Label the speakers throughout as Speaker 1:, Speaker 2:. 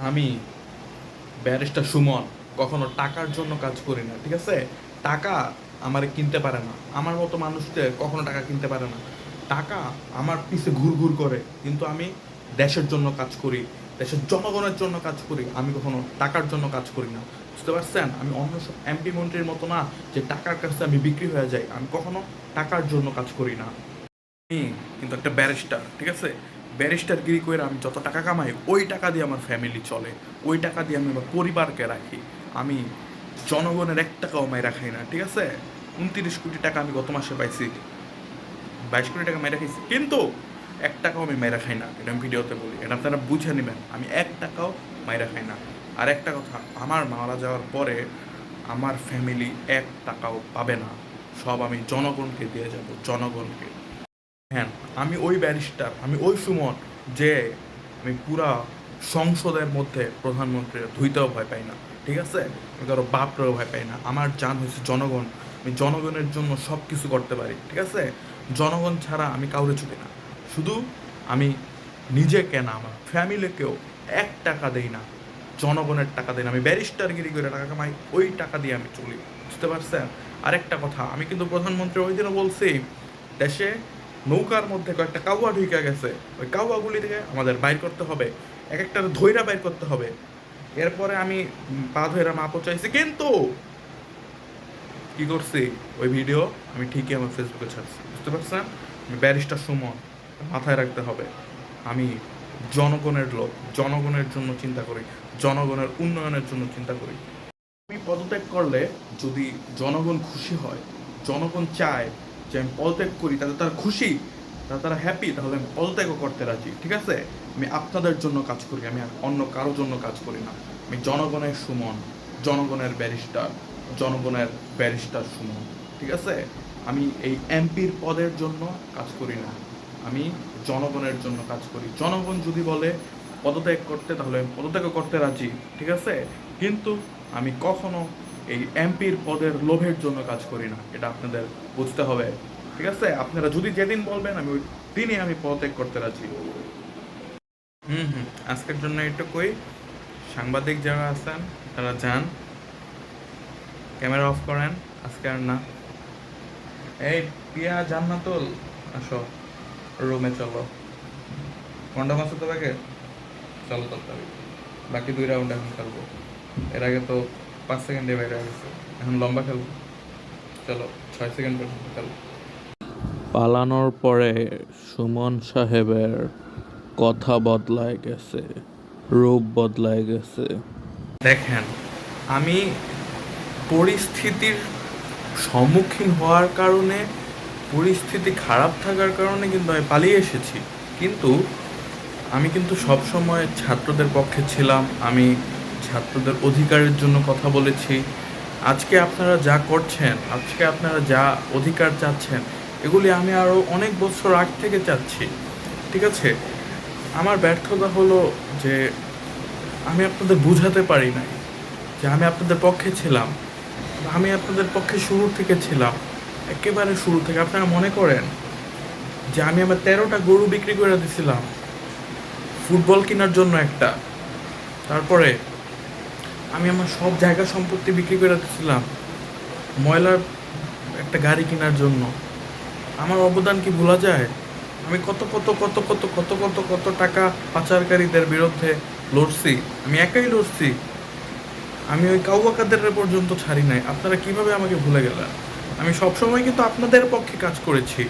Speaker 1: আমি ব্যারিস্টার সুমন কখনো টাকার জন্য কাজ করি না, ঠিক আছে? টাকা আমারে কিনতে পারে না, আমার মতো মানুষকে কখনো টাকা কিনতে পারে না। টাকা আমার পিছে ঘুর ঘুর করে, কিন্তু আমি দেশের জন্য কাজ করি, দেশের জনগণের জন্য কাজ করি। আমি কখনো টাকার জন্য কাজ করি না, বুঝতে পারছেন? আমি অন্য সব এমপি মন্ত্রীর মতো না যে টাকার কাছে আমি বিক্রি হয়ে যাই। আমি কখনো টাকার জন্য কাজ করি না। আমি কিন্তু একটা ব্যারিস্টার, ঠিক আছে? ব্যারিস্টারগিরি করে আমি যত টাকা কামাই ওই টাকা দিয়ে আমার ফ্যামিলি চলে, ওই টাকা দিয়ে আমি আমার পরিবারকে রাখি। আমি জনগণের 1 টাকাও মাইরা খাই না, ঠিক আছে? 29 কোটি টাকা আমি গত মাসে পাইছি, 22 কোটি টাকা মাইরা খাইছি, কিন্তু 1 টাকাও আমি মাইরা খাই না। এটা আমি ভিডিওতে বলি, এটা আপনারা বুঝে নেবেন। আমি 1 টাকাও মাইরা খাই না। আর একটা কথা, আমার মারা যাওয়ার পরে আমার ফ্যামিলি 1 টাকাও পাবে না, সব আমি জনগণকে দিয়ে যাব, জনগণকে। হ্যাঁ, আমি ওই ব্যারিস্টার, আমি ওই সুমন যে আমি পুরা সংসদের মধ্যে প্রধানমন্ত্রীর ধুইতেও ভয় পাই না, ঠিক আছে? আমি কারো বাপরেও ভয় পাই না। আমার জান হচ্ছে জনগণ, আমি জনগণের জন্য সব কিছু করতে পারি, ঠিক আছে? জনগণ ছাড়া আমি কাউরে চুকি না। শুধু আমি নিজেকে না, আমার ফ্যামিলিকেও 1 টাকা দেই না, জনগণের টাকা দেই না। আমি ব্যারিস্টারগিরি করে টাকা কামাই, ওই টাকা দিয়ে আমি চলি, বুঝতে পারছেন? আরেকটা কথা, আমি কিন্তু প্রধানমন্ত্রী ওই দিনও বলছি, দেশে নৌকার মধ্যে কয়েকটা কাউয়া ঢুকে গেছে, ওই কাউয়াগুলি থেকে আমাদের বাইর করতে হবে, এক একটা ধইরা বাইর করতে হবে। এরপরে আমি পা ধইরা মাপও চাইছি, কিন্তু কি করছি, ওই ভিডিও আমি ঠিকই আমার ফেসবুকে ছাড়ছি, বুঝতে পারছেন? আমি ব্যারিস্টার সুমন, মাথায় রাখতে হবে। আমি জনগণের লোক, জনগণের জন্য চিন্তা করি, জনগণের উন্নয়নের জন্য চিন্তা করি। আমি পদত্যাগ করলে যদি জনগণ খুশি হয়, জনগণ চায় যে আমি পদত্যাগ করি, তাতে তারা খুশি, তারা হ্যাপি, তাহলে আমি পদত্যাগও করতে রাজি, ঠিক আছে? আমি আপনাদের জন্য কাজ করি, আমি আর অন্য কারোর জন্য কাজ করি না। আমি জনগণের সুমন, জনগণের ব্যারিস্টার, জনগণের ব্যারিস্টার সুমন, ঠিক আছে? আমি এই এমপির পদের জন্য কাজ করি না, আমি জনগণের জন্য কাজ করি। জনগণ যদি বলে পদত্যাগ করতে, তাহলে আমি পদত্যাগও করতে রাজি, ঠিক আছে? কিন্তু আমি কখনো এই এমপির পদের লোভের জন্য কাজ করি না, এটা আপনাদের বুঝতে হবে, ঠিক আছে? আপনারা যদি যেদিন বলবেন আমি ওই দিনই আমি পদত্যাগ করতে রাজি। হুম, আজকের জন্য এটুকুই। সাংবাদিক যারা আছেন তারা যান, ক্যামেরা অফ করেন, আজকে আর না। এই পিয়া জান্নাতুল, আসো রুমে চলো। কন্ডাম আছে তো ব্যাগে? চলো তাড়াতাড়ি, বাকি 2 রাউন্ড এখন খেলবো। এর আগে তো 5 সেকেন্ডে বাইরে হয়ে গেছে, এখন লম্বা খেলবো। চলো, 6 সেকেন্ড পর্যন্ত খেলবো।
Speaker 2: পালানোর পরে সুমন সাহেবের কথা বদলায় গেছে, রূপ বদলায় গেছে।
Speaker 1: দেখেন, আমি পরিস্থিতির সম্মুখীন হওয়ার কারণে, পরিস্থিতি খারাপ থাকার কারণে কিন্তু আমি পালিয়ে এসেছি, কিন্তু আমি কিন্তু সবসময় ছাত্রদের পক্ষে ছিলাম। আমি ছাত্রদের অধিকারের জন্য কথা বলেছি। আজকে আপনারা যা করছেন, আজকে আপনারা যা অধিকার চাচ্ছেন, এগুলি আমি আরও অনেক বছর আগ থেকে চাচ্ছি, ঠিক আছে? আমার ব্যর্থতা হলো যে আমি আপনাদের বুঝাতে পারি নাই যে আমি আপনাদের পক্ষে ছিলাম। আমি আপনাদের পক্ষে শুরু থেকে ছিলাম, একেবারে শুরু থেকে। আপনারা মনে করেন যে আমি আমার 13টা গরু বিক্রি করে দিছিলাম ফুটবল কেনার জন্য একটা, তারপরে আমি আমার সব জায়গা সম্পত্তি বিক্রি করে দিছিলাম ময়লার একটা গাড়ি কেনার জন্য। আমার অবদান কি ভোলা যায়? আমি কত কত কত কত কত কত কত টাকা পাচারকারীদের বিরুদ্ধে লড়ছি, আমি একাই লড়ছি। আমি ওই কাউবাকাদের পর্যন্ত ছাড়ি নাই। আপনারা কিভাবে আমাকে ভুলে গেলেন? আমি সবসময় কিন্তু আপনাদের পক্ষে কাজ করেছি।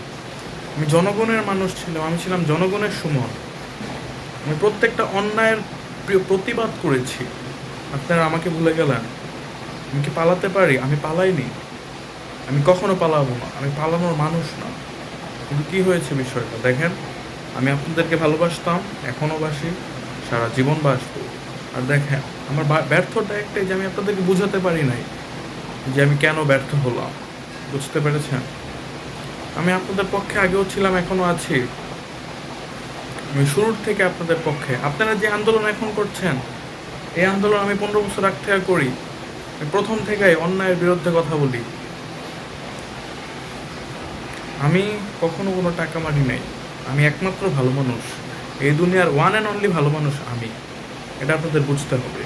Speaker 1: আমি জনগণের মানুষ ছিলাম, আমি ছিলাম জনগণের সুমন। আমি প্রত্যেকটা অন্যায়ের প্রতিবাদ করেছি। আপনারা আমাকে ভুলে গেলেন? আমি কি পালাতে পারি? আমি পালাইনি, আমি কখনো পালাবো না, আমি পালানোর মানুষ না। কিন্তু কী হয়েছে বিষয়টা দেখেন, আমি আপনাদেরকে ভালোবাসতাম, এখনও বাসি, সারা জীবন বাসবো। আর দেখেন, আমার ব্যর্থটা একটাই যে আমি আপনাদেরকে বুঝাতে পারি নাই যে আমি কেন ব্যর্থ হলাম, বুঝতে পেরেছেন? আমি আপনাদের পক্ষে আগেও ছিলাম, এখনও আছি। আমি শুরুর থেকে আপনাদের পক্ষে। আপনারা যে আন্দোলন এখন করছেন, এই আন্দোলন আমি 15 বছর আগ থেকে করি। আমি প্রথম থেকেই অন্যায়ের বিরুদ্ধে কথা বলি। আমি কখনো কোনো টাকা মারি নাই। আমি একমাত্র ভালো মানুষ, এই দুনিয়ার ওয়ান অ্যান্ড অনলি ভালো মানুষ আমি। এটা আপনাদের বুঝতে হবে।